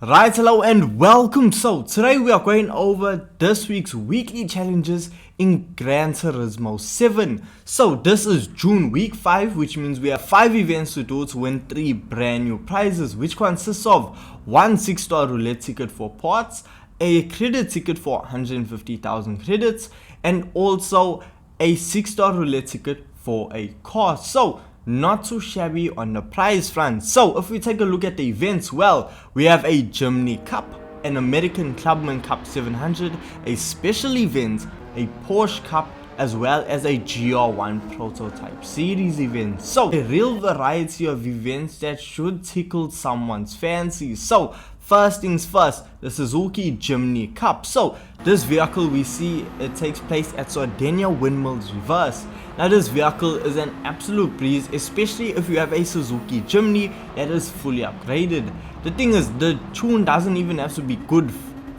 Right, hello and welcome. So today we are going over this week's weekly challenges in Gran Turismo 7. So this is June week 5, which means we have 5 events to do to win 3 brand new prizes, which consists of 1 6-star roulette ticket for parts, a credit ticket for 150,000 credits, and also a 6-star roulette ticket for a car. So not too shabby on the prize front. So if we take a look at the events, well, we have a Jimmy Cup, an American Clubman Cup 700, a special event, a Porsche Cup, as well as a Go1 Prototype series event. So a real variety of events that should tickle someone's fancy. So first things first, the Suzuki Jimmy Cup. So this vehicle we see, it takes place at Sardinia Windmills Reverse. Now this vehicle is an absolute breeze, especially if you have a Suzuki Jimny that is fully upgraded. The thing is, the tune doesn't even have to be good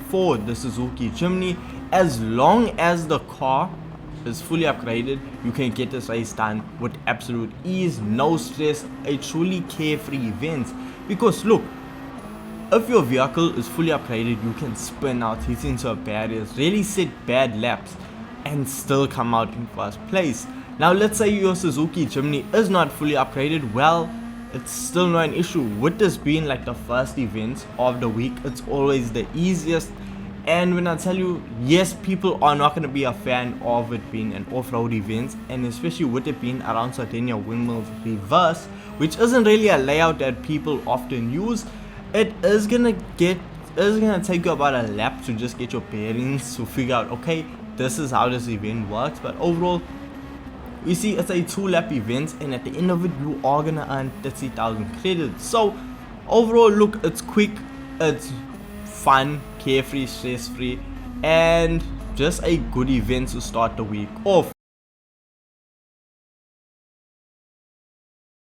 for the Suzuki Jimny. As long as the car is fully upgraded, you can get this race done with absolute ease, no stress, a truly carefree event. Because look, if your vehicle is fully upgraded, you can spin out, hit into barriers, really set bad laps, and still come out in first place. Now let's say your Suzuki Jimny is not fully upgraded, well, it's still not an issue. With this being like the first event of the week, it's always the easiest. And when I tell you, yes, people are not going to be a fan of it being an off-road event, and especially with it being around Sardinia Windmills Reverse, which isn't really a layout that people often use. It is gonna take you about a lap to just get your bearings to figure out, okay, this is how this event works. But overall, we see it's a 2-lap event, and at the end of it, you are gonna earn 30,000 credits. So overall, look, it's quick, it's fun, carefree, stress-free, and just a good event to start the week off.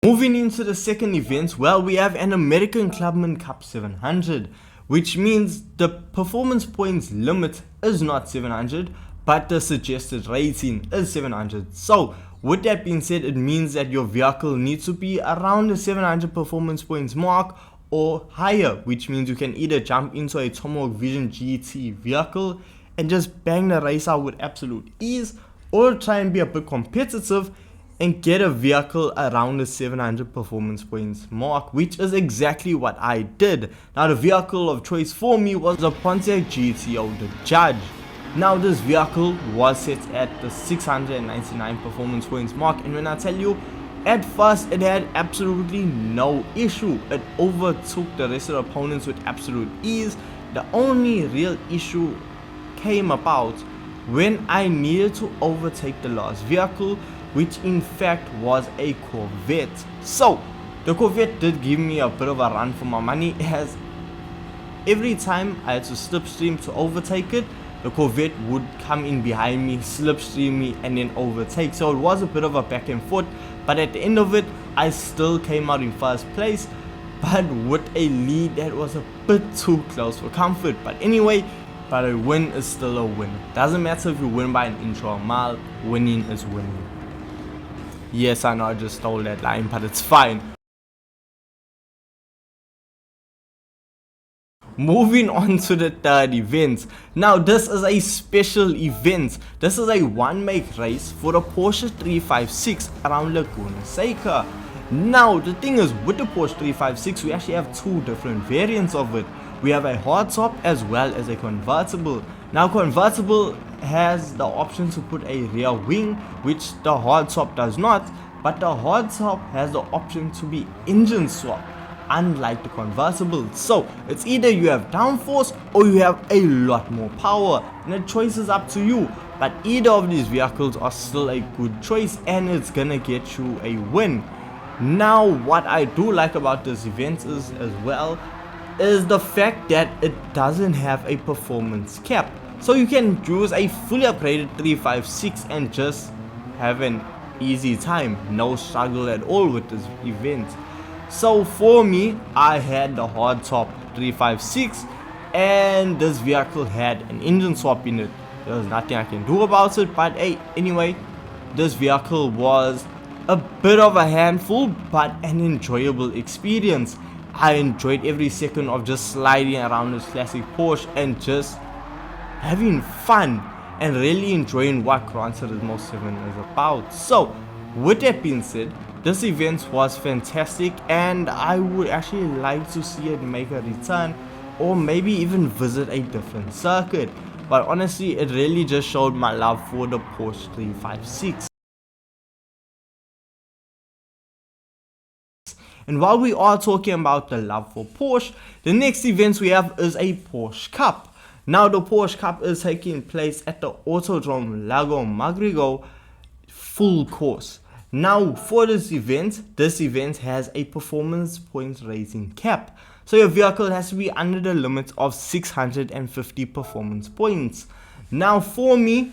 Moving into the second event, well, we have an American Clubman Cup 700, which means the performance points limit is not 700, but the suggested rating is 700. So with that being said, it means that your vehicle needs to be around the 700 performance points mark or higher, which means you can either jump into a Tomahawk Vision GT vehicle and just bang the race out with absolute ease, or try and be a bit competitive and get a vehicle around the 700 performance points mark, which is exactly what I did. Now the vehicle of choice for me was the Pontiac GTO, the Judge. Now this vehicle was set at the 699 performance points mark, and when I tell you, at first it had absolutely no issue. It overtook the rest of the opponents with absolute ease. The only real issue came about when I needed to overtake the last vehicle, which in fact was a Corvette. So the Corvette did give me a bit of a run for my money, as every time I had to slipstream to overtake it, the Corvette would come in behind me, slipstream me, and then overtake. So it was a bit of a back and forth, but at the end of it, I still came out in first place, but with a lead that was a bit too close for comfort. But anyway, but a win is still a win. Doesn't matter if you win by an inch or a mile, winning is winning. Yes, I know I just stole that line, but it's fine. Moving on to the third event. Now this is a special event. This is a one-make race for the Porsche 356 around Laguna Seca. Now the thing is, with the Porsche 356, we actually have 2 different variants of it. We have a hardtop as well as a convertible. Now convertible has the option to put a rear wing, which the hardtop does not, but the hardtop has the option to be engine swap, unlike the convertible. So it's either you have downforce or you have a lot more power, and the choice is up to you. But either of these vehicles are still a good choice, and it's gonna get you a win. Now what I do like about this event is the fact that it doesn't have a performance cap. So you can use a fully upgraded 356 and just have an easy time, no struggle at all with this event. So for me, I had the hardtop 356, and this vehicle had an engine swap in it. There was nothing I can do about it, but hey, anyway, this vehicle was a bit of a handful, but an enjoyable experience. I enjoyed every second of just sliding around this classic Porsche and just having fun and really enjoying what Gran Turismo 7 is about. So with that being said, this event was fantastic and I would actually like to see it make a return or maybe even visit a different circuit. But honestly, it really just showed my love for the Porsche 356. And while we are talking about the love for Porsche, the next event we have is a Porsche Cup. Now the Porsche Cup is taking place at the Autodrome Lago Maggiore full course. Now for this event has a performance points rating cap. So your vehicle has to be under the limit of 650 performance points. Now for me,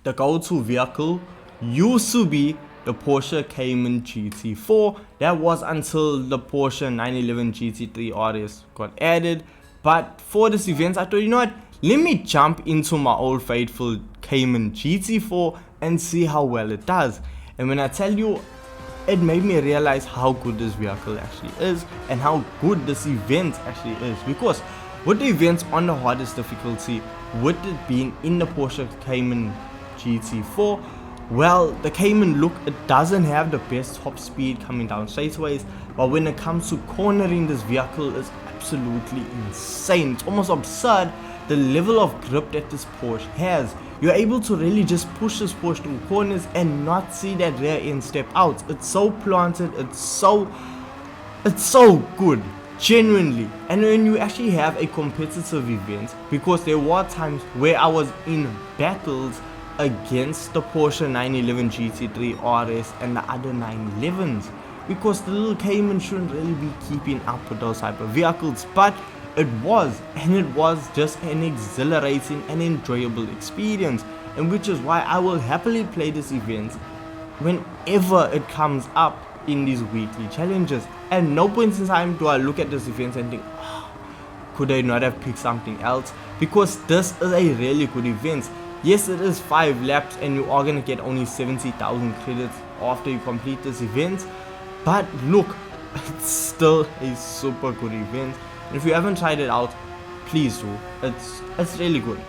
the go-to vehicle used to be the Porsche Cayman GT4. That was until the Porsche 911 GT3 RS got added. But for this event, I thought, you know what, let me jump into my old faithful Cayman GT4 and see how well it does. And when I tell you, it made me realize how good this vehicle actually is and how good this event actually is. Because with the event on the hardest difficulty, with it being in the Porsche Cayman GT4, well, the Cayman, look, it doesn't have the best top speed coming down straightaways, but when it comes to cornering, this vehicle is absolutely insane. It's almost absurd the level of grip that this Porsche has. You're able to really just push this Porsche through corners and not see that rear end step out. It's so planted, it's so good, genuinely. And when you actually have a competitive event, because there were times where I was in battles against the Porsche 911 GT3 RS and the other 911s, because the little Cayman shouldn't really be keeping up with those type of vehicles, but it was, and it was just an exhilarating and enjoyable experience, and which is why I will happily play this event whenever it comes up in these weekly challenges. At no point in time do I look at this event and think, oh, could I not have picked something else? Because this is a really good event. Yes, it is 5 laps and you are gonna get only 70,000 credits after you complete this event, but look, it's still a super good event. And if you haven't tried it out, please do. It's really good.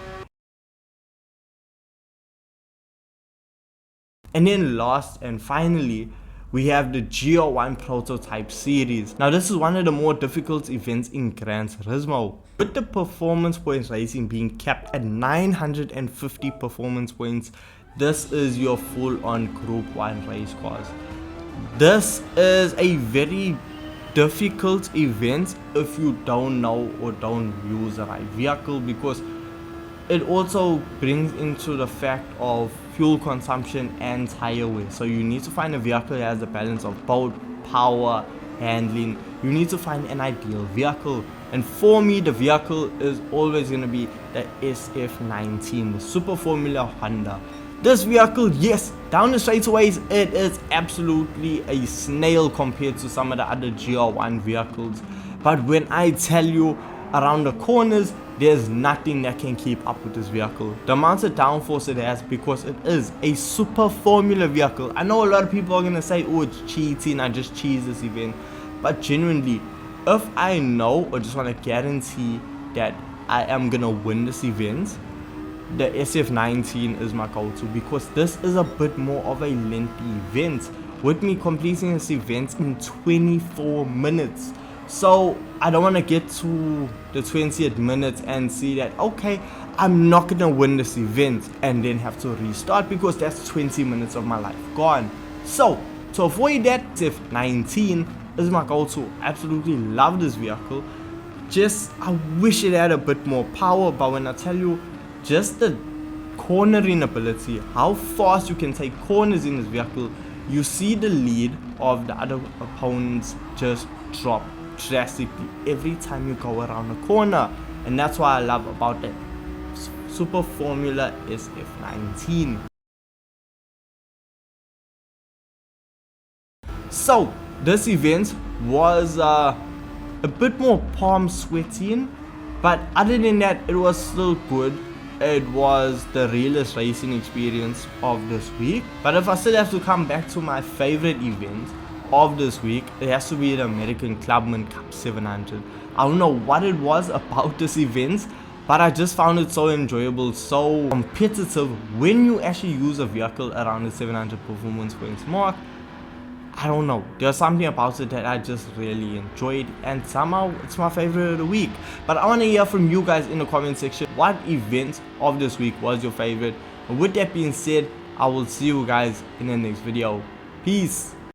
And then last and finally, we have the Go1 Prototype series. Now this is one of the more difficult events in Gran Turismo, with the performance points racing being capped at 950 performance points. This is your full-on Group 1 race cars. This is a very difficult event if you don't know or don't use the right vehicle, because it also brings into the fact of fuel consumption and tire wear. So you need to find a vehicle that has a balance of both power, handling. You need to find an ideal vehicle, and for me the vehicle is always going to be the SF19, the Super Formula Honda. This vehicle, yes, down the straightaways it is absolutely a snail compared to some of the other GR1 vehicles, but when I tell you, around the corners there's nothing that can keep up with this vehicle. The amount of downforce it has, because it is a super formula vehicle. I know a lot of people are gonna say, oh, it's cheating, I just cheese this event, but genuinely, if I know or just want to guarantee that I am gonna win this event, the SF19 is my go-to, because this is a bit more of a lengthy event, with me completing this event in 24 minutes. So I don't want to get to the 20th minute and see that, okay, I'm not gonna win this event and then have to restart, because that's 20 minutes of my life gone. So to avoid that, SF19 is my go-to. Absolutely love this vehicle. Just I wish it had a bit more power, but when I tell you, just the cornering ability, how fast you can take corners in this vehicle, you see the lead of the other opponents just drop drastically every time you go around a corner, and that's what I love about that Super Formula SF19. So this event was a bit more palm sweating, but other than that it was still good. It was the realest racing experience of this week. But if I still have to come back to my favorite event of this week, it has to be the American Clubman Cup 700. I don't know what it was about this event, but I just found it so enjoyable, so competitive when you actually use a vehicle around the 700 performance points mark. I don't know, there's something about it that I just really enjoyed, and somehow it's my favorite of the week. But I want to hear from you guys in the comment section, what event of this week was your favorite? And with that being said, I will see you guys in the next video. Peace.